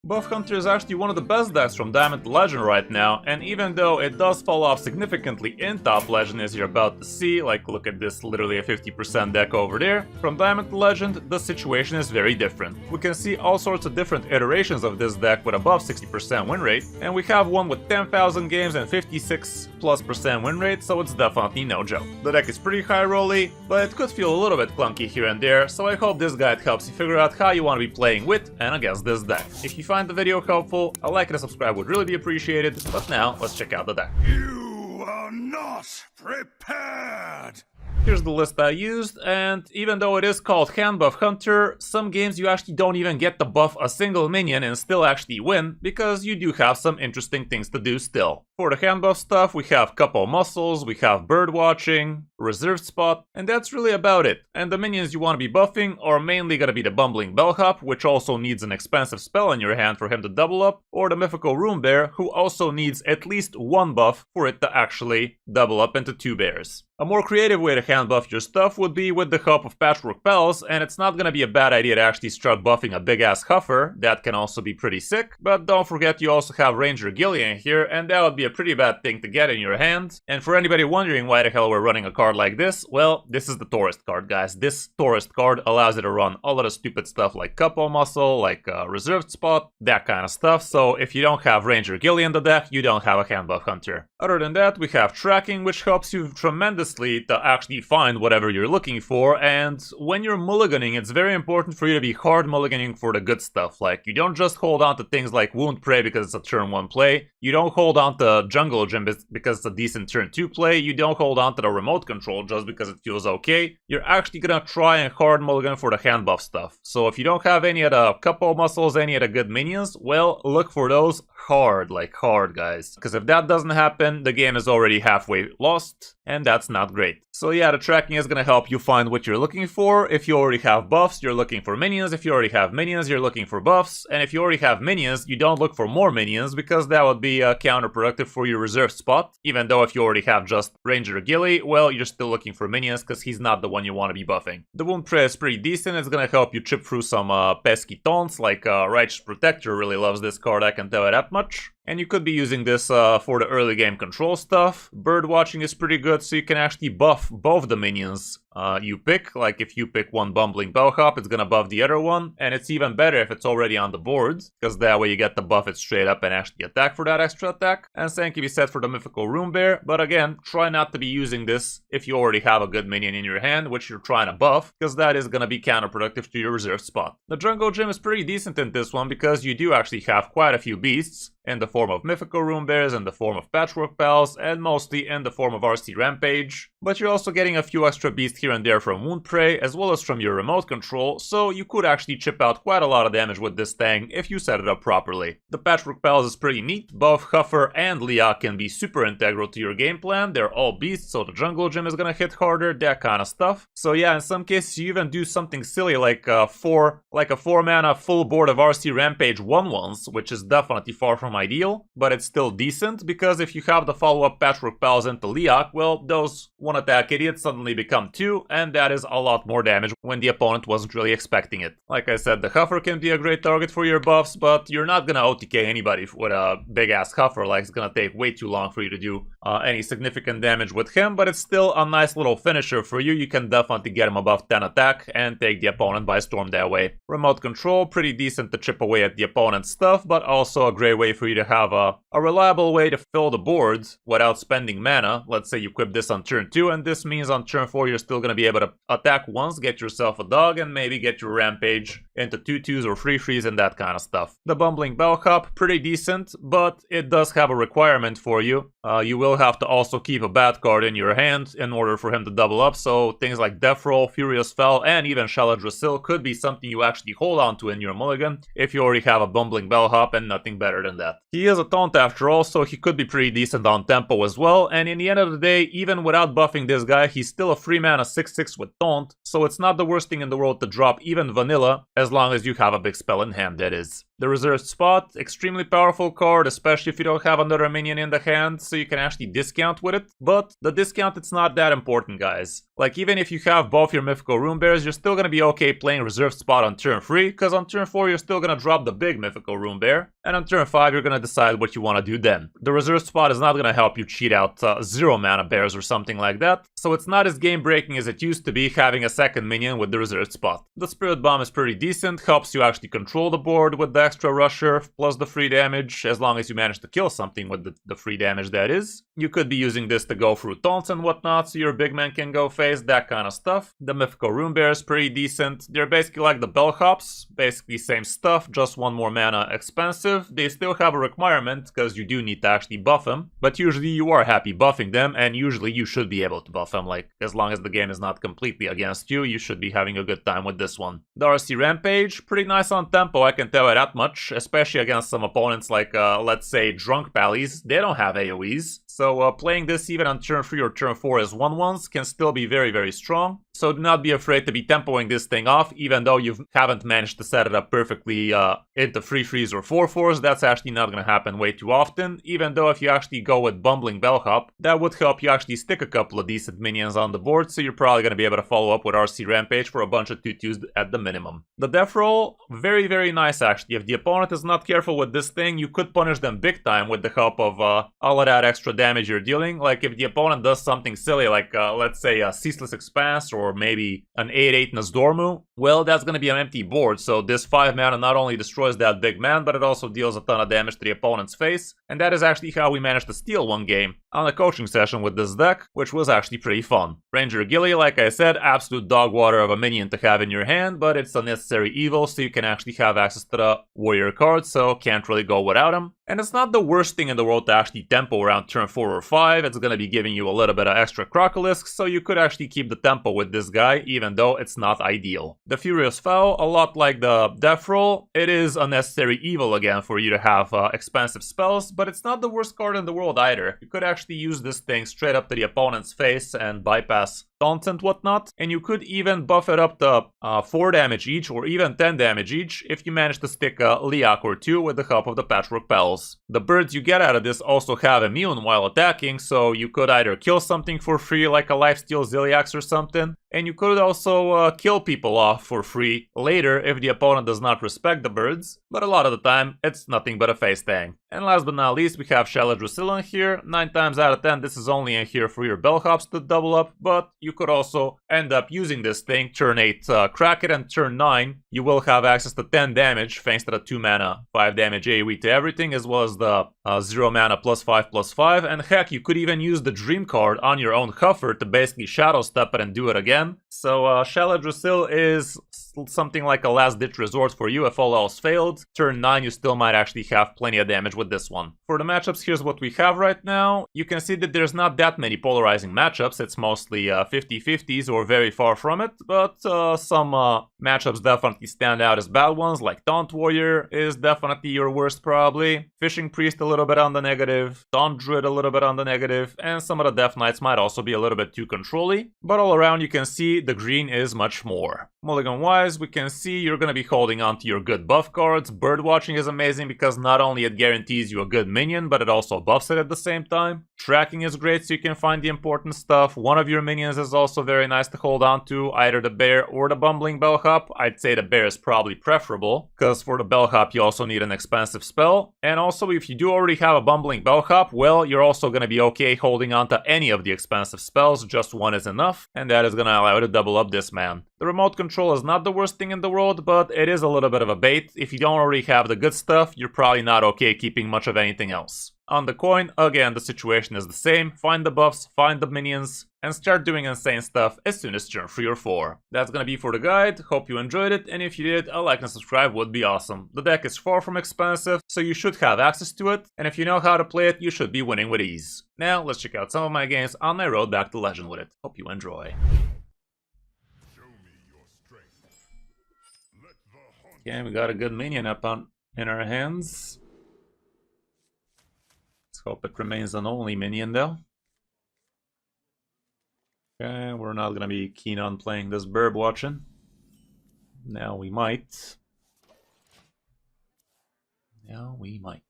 Buff Hunter is actually one of the best decks from Diamond to Legend right now, and even though it does fall off significantly in Top Legend as you're about to see, like look at this, literally a 50% deck over there, from Diamond to Legend, the situation is very different. We can see all sorts of different iterations of this deck with above 60% win rate, and we have one with 10,000 games and 56+% win rate, so it's definitely no joke. The deck is pretty high rolly, but it could feel a little bit clunky here and there, so I hope this guide helps you figure out how you want to be playing with and against this deck. If you find the video helpful, a like and a subscribe would really be appreciated, but now let's check out the deck. You are not prepared! Here's the list I used, and even though it is called Hand Buff Hunter, some games you actually don't even get to buff a single minion and still actually win, because you do have some interesting things to do still. For the hand buff stuff, we have Couple Muscles, we have Bird Watching, Reserved Spot, and that's really about it. And the minions you want to be buffing are mainly gonna be the Bumbling Bellhop, which also needs an expensive spell in your hand for him to double up, or the Mythical Rune Bear, who also needs at least one buff for it to actually double up into 2 bears. A more creative way to hand buff your stuff would be with the help of Patchwork Pals, and it's not gonna be a bad idea to actually start buffing a big-ass Huffer. That can also be pretty sick, but don't forget you also have Ranger Gillian here, and that would be a pretty bad thing to get in your hand. And for anybody wondering why the hell we're running a card like this, well, this is the Tourist card, guys. This Tourist card allows you to run a lot of stupid stuff like Couple Muscle, like Reserved Spot, that kind of stuff, so if you don't have Ranger Gillian in the deck, you don't have a Hand Buff Hunter. Other than that, we have Tracking, which helps you tremendously to actually find whatever you're looking for, and when you're mulliganing, it's very important for you to be hard mulliganing for the good stuff. Like, you don't just hold on to things like Wound Prey because it's a turn 1 play, you don't hold on to Jungle Gym because it's a decent turn 2 play, you don't hold on to the Remote Control just because it feels okay. You're actually gonna try and hard mulligan for the hand buff stuff. So if you don't have any of the Couple Muscles, any of the good minions, well, look for those hard, like hard, guys. Because if that doesn't happen, the game is already halfway lost, and that's not great. So yeah, the tracking is gonna help you find what you're looking for. If you already have buffs, you're looking for minions. If you already have minions, you're looking for buffs. And if you already have minions, you don't look for more minions, because that would be counterproductive for your Reserved Spot. Even though if you already have just Ranger Gilly, well, you're still looking for minions, because he's not the one you want to be buffing. The Wound Prey is pretty decent. It's gonna help you chip through some pesky taunts, like Righteous Protector really loves this card, I can tell you that much. And you could be using this for the early game control stuff. Bird Watching is pretty good, so you can actually buff both the minions you pick. Like if you pick one Bumbling Bellhop, it's gonna buff the other one. And it's even better if it's already on the board, because that way you get to buff it straight up and actually attack for that extra attack. And same can be said for the Mythical Rune Bear, but again, try not to be using this if you already have a good minion in your hand, which you're trying to buff, because that is gonna be counterproductive to your Reserved Spot. The Jungle Gym is pretty decent in this one, because you do actually have quite a few beasts, in the form of Mythical Rune Bears, in the form of Patchwork Pals, and mostly in the form of RC Rampage. But you're also getting a few extra beasts here and there from Wound Prey, as well as from your Remote Control, so you could actually chip out quite a lot of damage with this thing if you set it up properly. The Patchwork Pals is pretty neat. Both Huffer and Leah can be super integral to your game plan. They're all beasts, so the Jungle Gym is gonna hit harder, that kind of stuff. So yeah, in some cases you even do something silly like a 4 mana full board of RC Rampage 1/1s, which is definitely far from ideal, but it's still decent, because if you have the follow-up Patchwork Pals into Leok, well, those one-attack idiots suddenly become 2, and that is a lot more damage when the opponent wasn't really expecting it. Like I said, the Huffer can be a great target for your buffs, but you're not gonna OTK anybody with a big-ass Huffer. Like, it's gonna take way too long for you to do any significant damage with him, but it's still a nice little finisher for you. You can definitely get him above 10 attack and take the opponent by storm that way. Remote Control, pretty decent to chip away at the opponent's stuff, but also a great way for you to have a reliable way to fill the board without spending mana. Let's say you equip this on turn 2, and this means on turn 4 you're still going to be able to attack once, get yourself a dog, and maybe get your Rampage into 2/2s or 3/3s and that kind of stuff. The Bumbling Bellhop, pretty decent, but it does have a requirement for you. You will have to also keep a bad card in your hand in order for him to double up, so things like Death Roll, Furious Fel, and even Shaladra could be something you actually hold on to in your mulligan if you already have a Bumbling Bellhop and nothing better than that. He is a taunt after all, so he could be pretty decent on tempo as well, and in the end of the day, even without buffing this guy, he's still a 3 mana 6/6 with taunt, so it's not the worst thing in the world to drop even vanilla, as long as you have a big spell in hand, that is. The reserved spot, extremely powerful card, especially if you don't have another minion in the hand, so you can actually discount with it. But the discount, it's not that important, guys. Like, even if you have both your mythical rune bears, you're still gonna be okay playing reserved spot on turn 3, because on turn 4 you're still gonna drop the big mythical rune bear, and on turn 5 you're gonna decide what you wanna do then. The reserved spot is not gonna help you cheat out 0 mana bears or something like that, so it's not as game breaking as it used to be having a second minion with the reserved spot. The spirit bomb is pretty decent, helps you actually control the board with the extra rusher plus the free damage, as long as you manage to kill something with the free damage, that is. You could be using this to go through taunts and whatnot, so your big man can go face, that kind of stuff. The mythical rune bear is pretty decent. They're basically like the bellhops, basically same stuff, just 1 more mana expensive. They still have a requirement, because you do need to actually buff them, but usually you are happy buffing them, and usually you should be able to buff them. Like, as long as the game is not completely against you, you should be having a good time with this one. The RC Rampage, pretty nice on tempo, I can tell you that much, especially against some opponents like, let's say, Drunk Pallies. They don't have AoEs, so playing this even on turn 3 or turn 4 as 1/1s can still be very, very strong. So do not be afraid to be tempoing this thing off, even though you haven't managed to set it up perfectly into 3/3s or 4/4s. That's actually not going to happen way too often, even though if you actually go with Bumbling Bellhop, that would help you actually stick a couple of decent minions on the board, so you're probably going to be able to follow up with RC Rampage for a bunch of 2/2s at the minimum. The Death Roll, very, very nice actually. If the opponent is not careful with this thing, you could punish them big time with the help of all of that extra damage you're dealing. Like, if the opponent does something silly, like let's say a Ceaseless Expanse or maybe an 8/8 Nasdormu, well, that's gonna be an empty board, so this 5 mana not only destroys that big man, but it also deals a ton of damage to the opponent's face, and that is actually how we managed to steal one game on a coaching session with this deck, which was actually pretty fun. Ranger Gilly, like I said, absolute dog water of a minion to have in your hand, but it's a necessary evil, so you can actually have access to the warrior card, so can't really go without him. And it's not the worst thing in the world to actually tempo around turn 4 or 5, it's gonna be giving you a little bit of extra Crocolisk, so you could actually keep the tempo with this guy, even though it's not ideal. The Furious Foul, a lot like the Death Roll, it is a necessary evil again for you to have expensive spells, but it's not the worst card in the world either. You could actually use this thing straight up to the opponent's face and bypass taunts and whatnot, and you could even buff it up to 4 damage each or even 10 damage each if you manage to stick a Liak or 2 with the help of the Patchwork Pals. The birds you get out of this also have immune while attacking, so you could either kill something for free like a Lifesteal Ziliax or something, and you could also kill people off for free later if the opponent does not respect the birds, but a lot of the time it's nothing but a face thing. And last but not least, we have Shallow Drusilla in here. 9 times out of 10 this is only in here for your bellhops to double up, but you could also end up using this thing turn 8 crack it, and turn 9 you will have access to 10 damage thanks to the 2 mana 5 damage AoE to everything, as well as the 0 mana +5/+5, and heck, you could even use the Dream card on your own Huffer to basically Shadow Step it and do it again. So Shallow Drusilla is something like a last ditch resort for you if all else failed. Turn 9 you still might actually have plenty of damage with this one. For the matchups, here's what we have right now. You can see that there's not that many polarizing matchups, it's mostly 50-50s or very far from it, but some matchups definitely stand out as bad ones, like Taunt Warrior is definitely your worst probably, Fishing Priest a little bit on the negative, Taunt Druid a little bit on the negative, and some of the Death Knights might also be a little bit too controlly, but all around you can see the green is much more. Mulligan wise, we can see you're gonna be holding on to your good buff cards. Birdwatching is amazing because not only it guarantees you a good minion, but it also buffs it at the same time. Tracking is great so you can find the important stuff. One of your minions is also very nice to hold on to, either the bear or the bumbling bellhop. I'd say the bear is probably preferable, because for the bellhop you also need an expensive spell. And also if you do already have a bumbling bellhop, well, you're also gonna be okay holding on to any of the expensive spells, just one is enough, and that is gonna allow you to double up this man. The remote control is not the worst thing in the world, but it is a little bit of a bait. If you don't already have the good stuff, you're probably not okay keeping much of anything else. On the coin, again, the situation is the same. Find the buffs, find the minions, and start doing insane stuff as soon as turn 3 or 4. That's gonna be for the guide. Hope you enjoyed it, and if you did, a like and subscribe would be awesome. The deck is far from expensive, so you should have access to it, and if you know how to play it, you should be winning with ease. Now, let's check out some of my games on my road back to Legend with it. Hope you enjoy. Okay, we got a good minion up in our hands. Let's hope it remains an only minion though. Okay, we're not gonna be keen on playing this bird watching. Now we might. We might.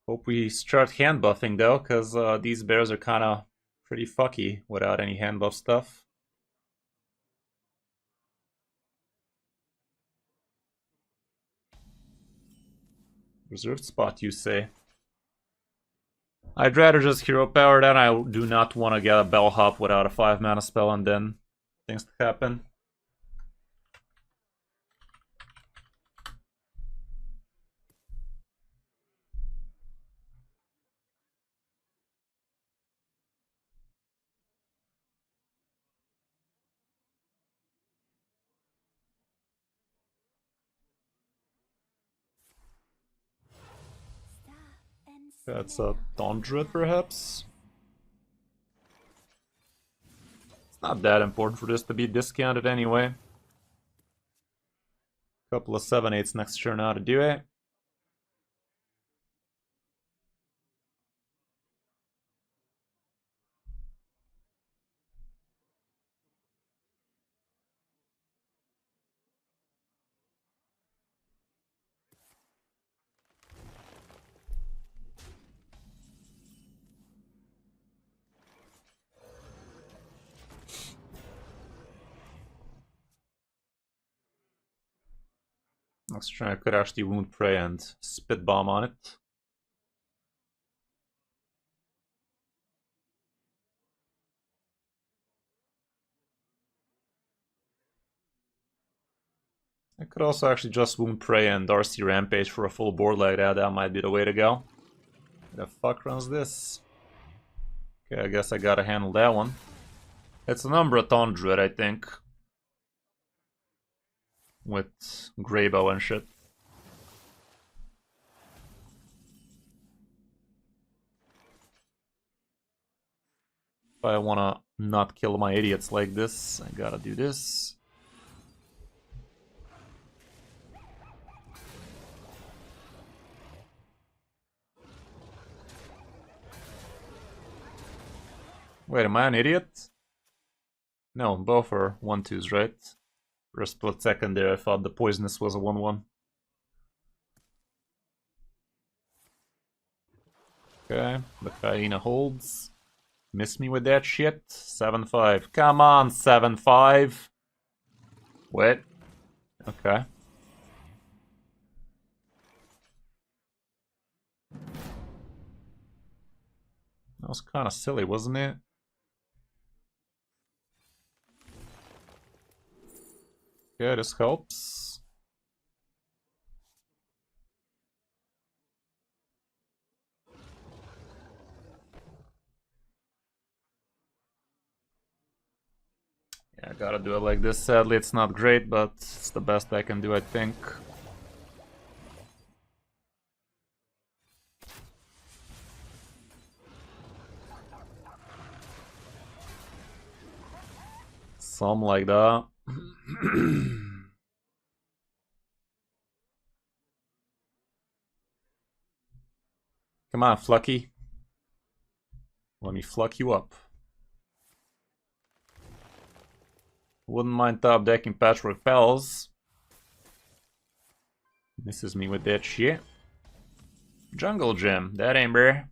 Hope we start hand buffing though, because these bears are kind of pretty fucky without any hand buff stuff. Reserved spot, you say? I'd rather just hero power than I do not want to get a bellhop without a 5 mana spell and then things happen. That's a Tundra, perhaps? It's not that important for this to be discounted anyway. Couple of 7/8s next turn now to do it. Next turn I could actually Wound Prey and Spit Bomb on it. I could also actually just Wound Prey and Darcy Rampage for a full board like that. That might be the way to go. Who the fuck runs this? Okay, I guess I gotta handle that one. It's an Umbra Druid, I think. With Greybow and shit. If I wanna not kill my idiots like this, I gotta do this. Wait, am I an idiot? No, both are 1/2s, right? For a split second there, I thought the poisonous was a 1/1. Okay, the hyena holds. Miss me with that shit. 7/5. Come on, 7/5. Wait. Okay. That was kind of silly, wasn't it? Okay, this helps. Yeah, I gotta do it like this. Sadly, it's not great, but it's the best I can do, I think. Something like that. Come on, Flucky. Let me fluck you up. Wouldn't mind top decking Patchwork Pals. Misses me with that shit. Jungle Gym, that ain't rare.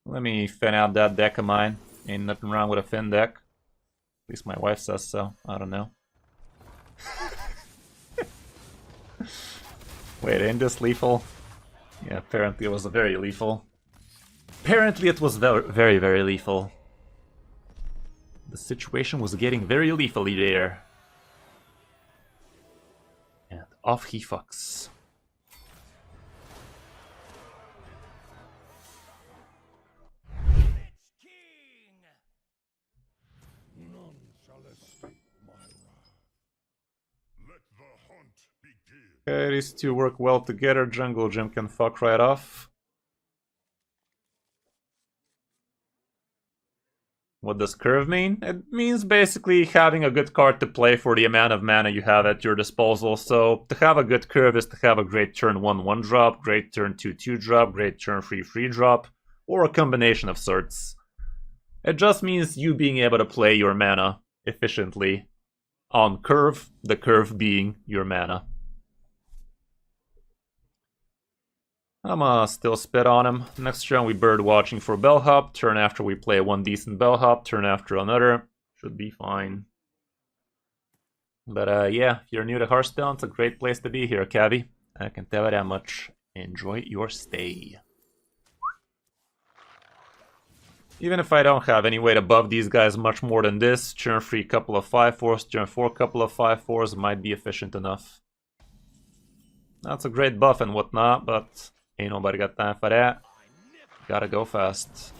Let me fin out that deck of mine. Ain't nothing wrong with a fin deck. At least my wife says so. I don't know. Wait, ain't this lethal? Yeah, apparently it was very lethal. Apparently it was very, very lethal. The situation was getting very lethally there. And off he fucks. None shall escape my wrath. Let the hunt begin. Okay, these two work well together. Jungle Gym can fuck right off. What does curve mean? It means basically having a good card to play for the amount of mana you have at your disposal. So to have a good curve is to have a great turn 1/1 drop, great turn 2/2 drop, great turn 3/3 drop, or a combination of sorts. It just means you being able to play your mana efficiently on curve, the curve being your mana. I'm still spit on him. Next turn we bird watching for bellhop. Turn after we play one decent bellhop. Turn after another. Should be fine. But yeah, if you're new to Hearthstone, it's a great place to be here, Cavi. I can tell you that much. Enjoy your stay. Even if I don't have any weight above these guys much more than this, turn 3 couple of 5/4s, turn 4 couple of 5/4s might be efficient enough. That's a great buff and whatnot, but ain't nobody got time for that. Gotta go fast.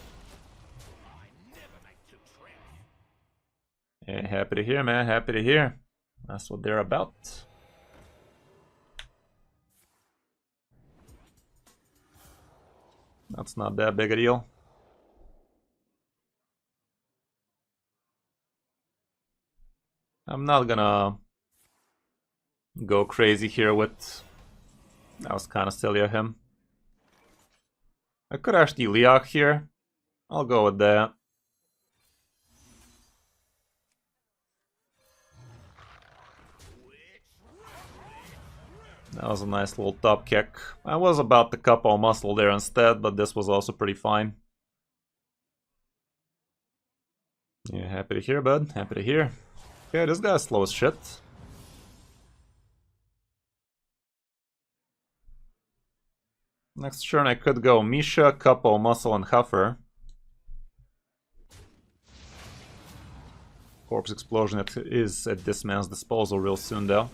Yeah, happy to hear, man. Happy to hear. That's what they're about. That's not that big a deal. I'm not gonna go crazy here with... That was kind of silly of him. I could actually Leok here. I'll go with that. That was a nice little top kick. I was about to couple muscle there instead, but this was also pretty fine. Yeah, happy to hear, bud. Happy to hear. Okay, this guy's slow as shit. Next turn I could go Misha, couple, muscle, and Huffer. Corpse Explosion is at this man's disposal real soon though.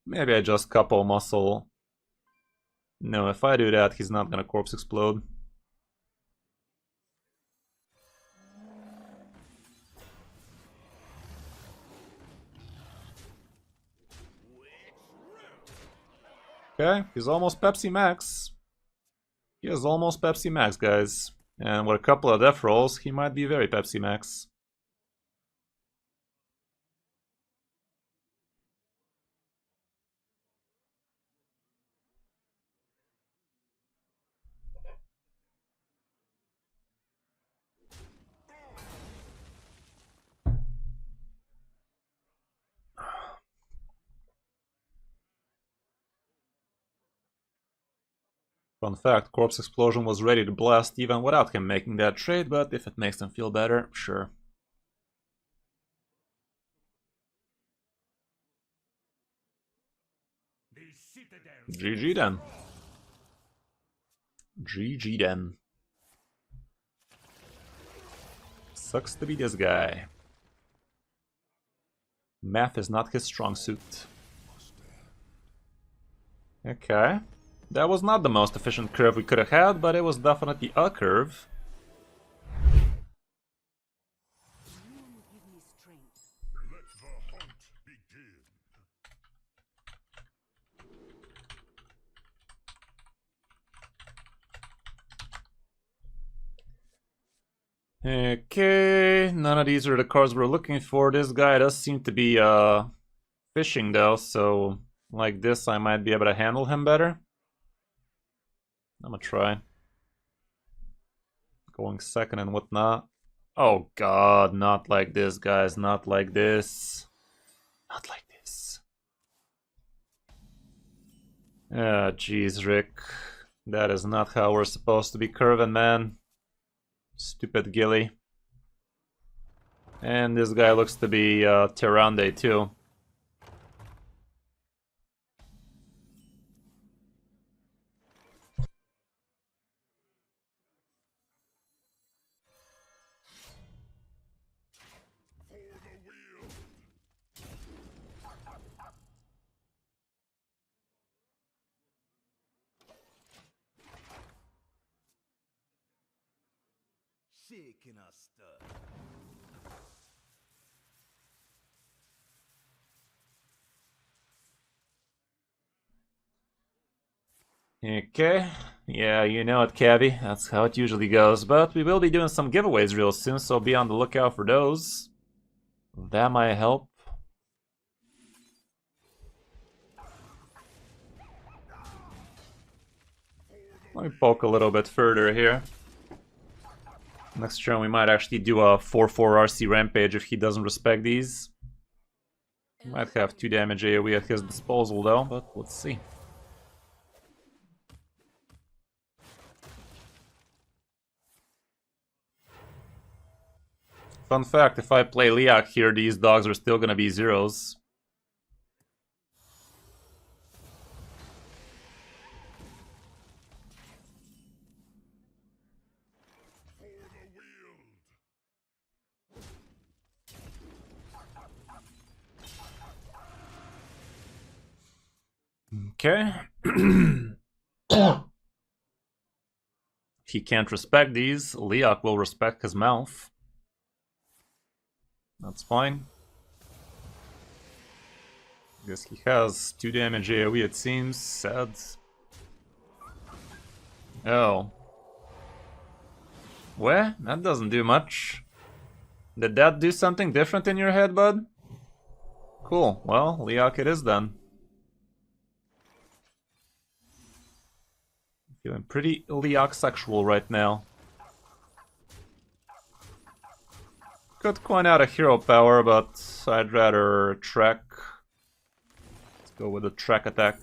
Maybe I just couple muscle. No, if I do that, he's not gonna Corpse Explode. Okay, he's almost Pepsi Max. He is almost Pepsi Max, guys. And with a couple of death rolls, he might be very Pepsi Max. Fun fact, Corpse Explosion was ready to blast even without him making that trade, but if it makes him feel better, sure. GG then. GG then. Sucks to be this guy. Math is not his strong suit. Okay. That was not the most efficient curve we could have had, but it was definitely a curve. Okay, none of these are the cards we're looking for. This guy does seem to be fishing though, so like this I might be able to handle him better. I'm gonna try. Going second and whatnot. Oh god, not like this, guys. Not like this. Not like this. Ah, jeez, Rick. That is not how we're supposed to be curving, man. Stupid Gilly. And this guy looks to be Tyrande too. Shaking us stuff. Okay, yeah, you know it, Cabby. That's how it usually goes. But we will be doing some giveaways real soon, so be on the lookout for those. That might help. Let me poke a little bit further here. Next turn we might actually do a 4-4 RC Rampage if he doesn't respect these. He might have 2 damage AoE at his disposal though, but let's see. Fun fact, if I play Liak here, these dogs are still gonna be zeros. Okay. He can't respect these. Liak will respect his mouth. That's fine. Guess he has 2 damage AoE, it seems. Sad. Oh. Well, that doesn't do much. Did that do something different in your head, bud? Cool. Well, Liak it is then. Feeling pretty Liak sexual right now. Could coin out a hero power, but I'd rather track. Let's go with a track attack.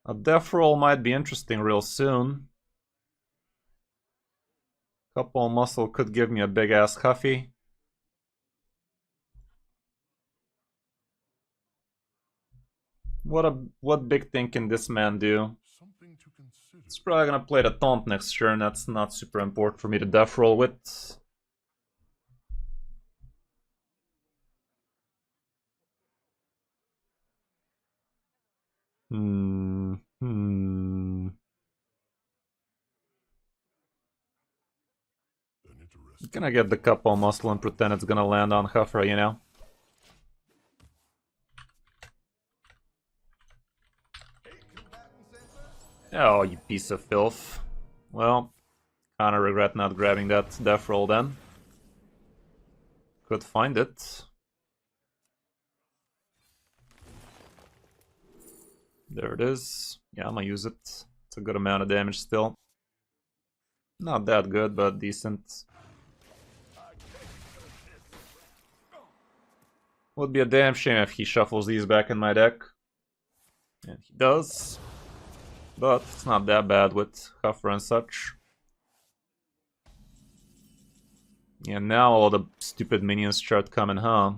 A death roll might be interesting real soon. Couple muscle could give me a big ass Huffy. What big thing can this man do? It's probably gonna play the taunt next turn. That's not super important for me to death roll with. Gonna get the couple muscle and pretend it's gonna land on Hufra, you know? Oh, you piece of filth. Well, kinda regret not grabbing that death roll then. Could find it. There it is. Yeah, I'm gonna use it. It's a good amount of damage still. Not that good, but decent. Would be a damn shame if he shuffles these back in my deck. And he does. But it's not that bad with Huffer and such. Yeah, now all the stupid minions start coming, huh?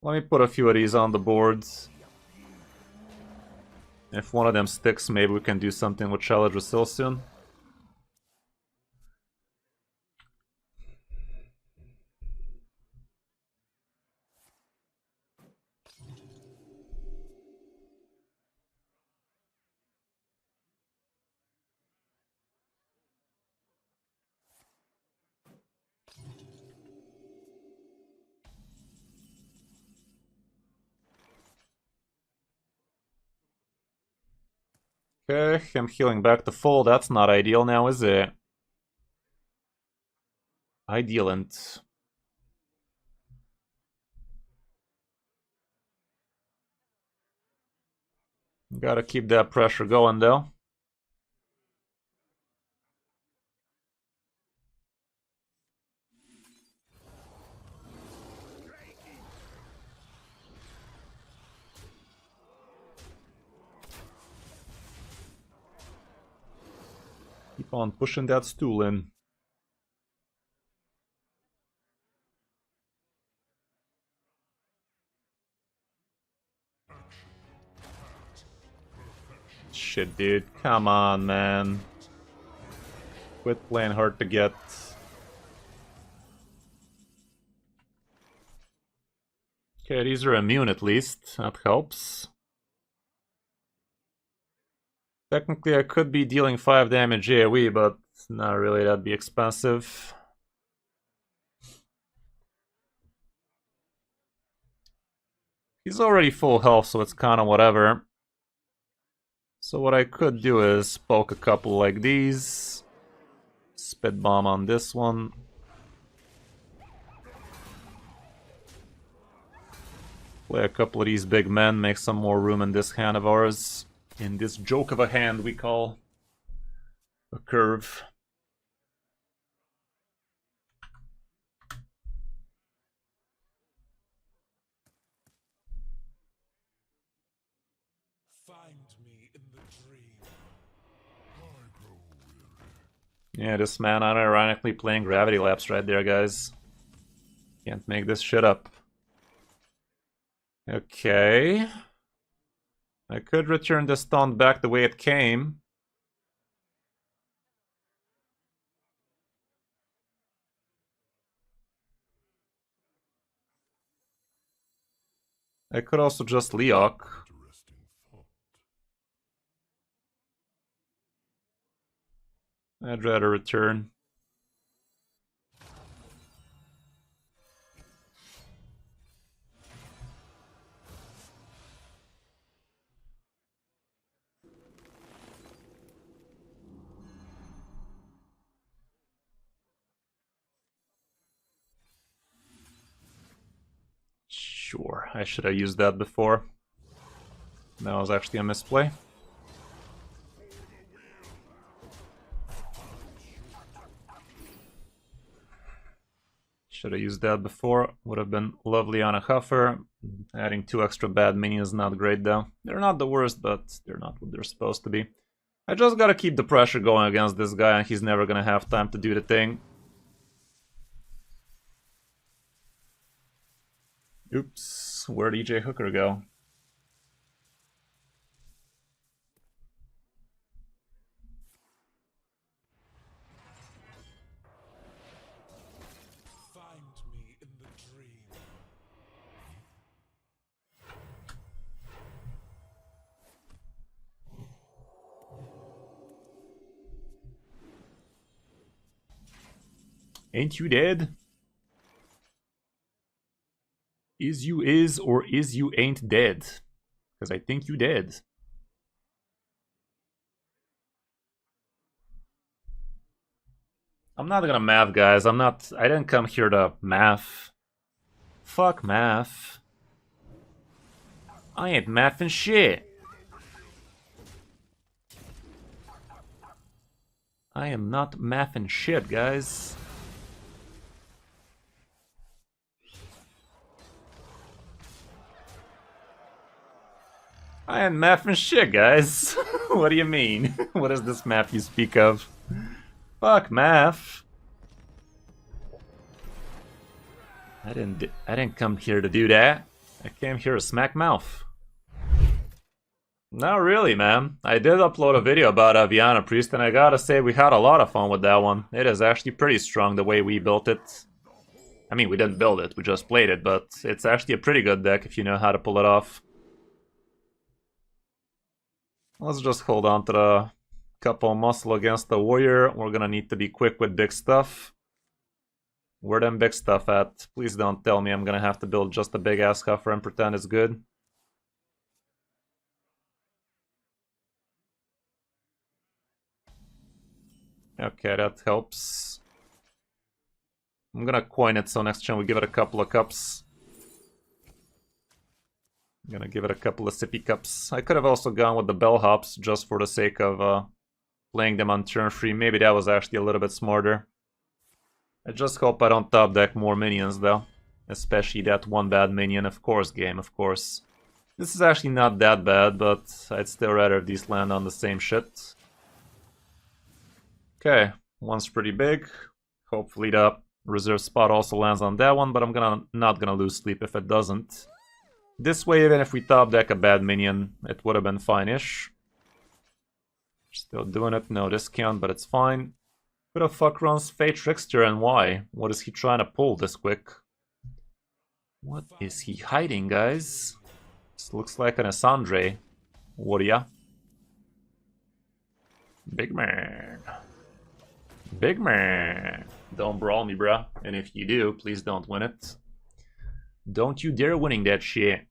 Let me put a few of these on the boards. If one of them sticks, maybe we can do something with Shelldrasil soon. Okay, him healing back to full, that's not ideal now, is it? Idealent. Gotta keep that pressure going though. Keep on pushing that stool in. Shit, dude. Come on, man. Quit playing hard to get. Okay, these are immune at least. That helps. Technically, I could be dealing 5 damage AoE, but not really, that'd be expensive. He's already full health, so it's kinda whatever. So what I could do is poke a couple like these. Spit bomb on this one. Play a couple of these big men, make some more room in this hand of ours. In this joke of a hand we call a curve. Find me in the dream. I grow weary. Yeah, this man unironically playing Gravity Lapse right there, guys. Can't make this shit up. Okay. I could return this taunt back the way it came. I could also just Leok. Interesting thought. I'd rather return. Sure, I should have used that before. That was actually a misplay. Should have used that before. Would have been lovely on a Huffer. Adding 2 extra bad minions is not great though. They're not the worst, but they're not what they're supposed to be. I just gotta keep the pressure going against this guy and he's never gonna have time to do the thing. Oops, where'd EJ Hooker go? Find me in the dream. Ain't you dead? Is you is or is you ain't dead? Because I think you dead. I'm not gonna math, guys. I didn't come here to math. Fuck math. I ain't mathing shit. I am not mathing shit, guys. I ain't mathing shit, guys. What do you mean? What is this math you speak of? Fuck math. I didn't come here to do that. I came here to smack mouth. Not really, man. I did upload a video about Aviana Priest, and I gotta say we had a lot of fun with that one. It is actually pretty strong the way we built it. I mean, we didn't build it, we just played it, but it's actually a pretty good deck if you know how to pull it off. Let's just hold on to the couple muscle against the warrior. We're gonna need to be quick with big stuff. Where them big stuff at? Please don't tell me I'm gonna have to build just a big ass Huffer and pretend it's good. Okay, that helps. I'm gonna coin it so next turn we give it a couple of cups. I'm gonna give it a couple of sippy cups. I could have also gone with the bellhops just for the sake of playing them on turn 3. Maybe that was actually a little bit smarter. I just hope I don't top deck more minions though. Especially that one bad minion, of course, game, of course. This is actually not that bad, but I'd still rather if these land on the same shit. Okay, one's pretty big. Hopefully the reserve spot also lands on that one, but I'm not gonna lose sleep if it doesn't. This way, even if we top deck a bad minion, it would have been fine-ish. Still doing it, no discount, but it's fine. Who the fuck runs Fate Trickster and why? What is he trying to pull this quick? What is he hiding, guys? This looks like an Asandre. What ya? Big man. Big man. Don't brawl me, bruh. And if you do, please don't win it. Don't you dare winning that shit.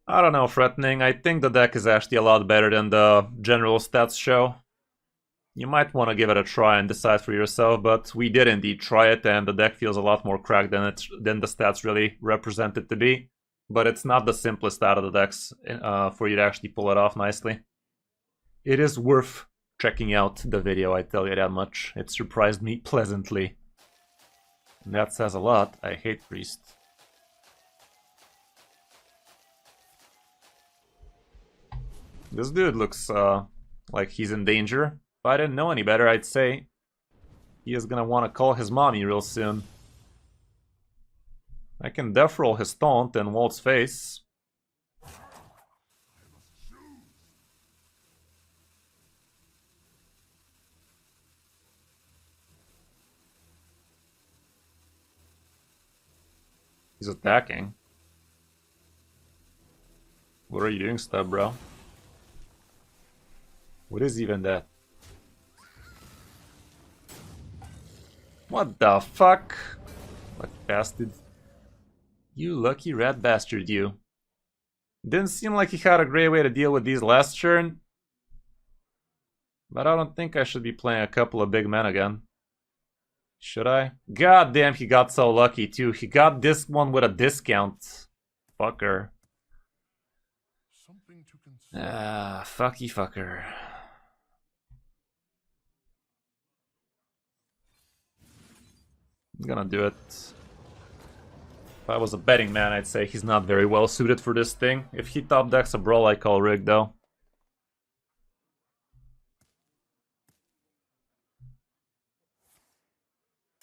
I don't know, threatening. I think the deck is actually a lot better than the general stats show. You might want to give it a try and decide for yourself, but we did indeed try it, and the deck feels a lot more cracked than the stats really represent it to be. But it's not the simplest out of the decks for you to actually pull it off nicely. It is worth checking out the video, I tell you that much. It surprised me pleasantly. And that says a lot. I hate Priest. This dude looks like he's in danger. If I didn't know any better, I'd say he is gonna want to call his mommy real soon. I can death roll his taunt and Walt's face. He's attacking. What are you doing, Stub, bro? What is even that? What the fuck? What bastard? You lucky rat bastard, you. Didn't seem like he had a great way to deal with these last turn. But I don't think I should be playing a couple of big men again. Should I? God damn, he got so lucky too. He got this one with a discount. Fucker. Something to consider. Ah, fucky fucker. I'm gonna do it. If I was a betting man, I'd say he's not very well suited for this thing. If he top decks a brawl, I call rigged though.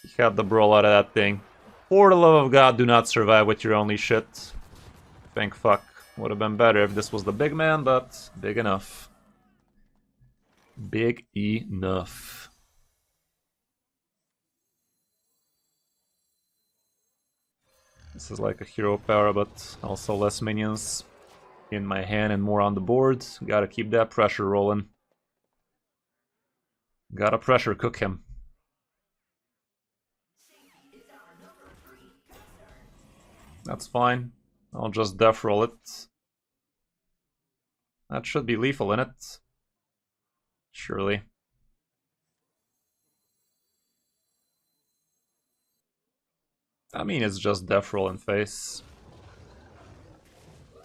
He had the brawl out of that thing. For the love of God, do not survive with your only shit. Thank fuck. Would have been better if this was the big man, but big enough. Big enough. This is like a hero power, but also less minions in my hand and more on the board. Gotta keep that pressure rolling. Gotta pressure cook him. That's fine. I'll just death roll it. That should be lethal in it. Surely. I mean, it's just death roll in face.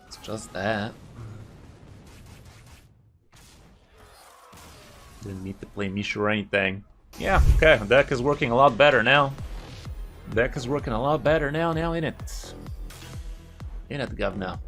It's just that. Didn't need to play Misha or anything. Yeah, okay, deck is working a lot better now. Deck is working a lot better now, innit? Innit, governor.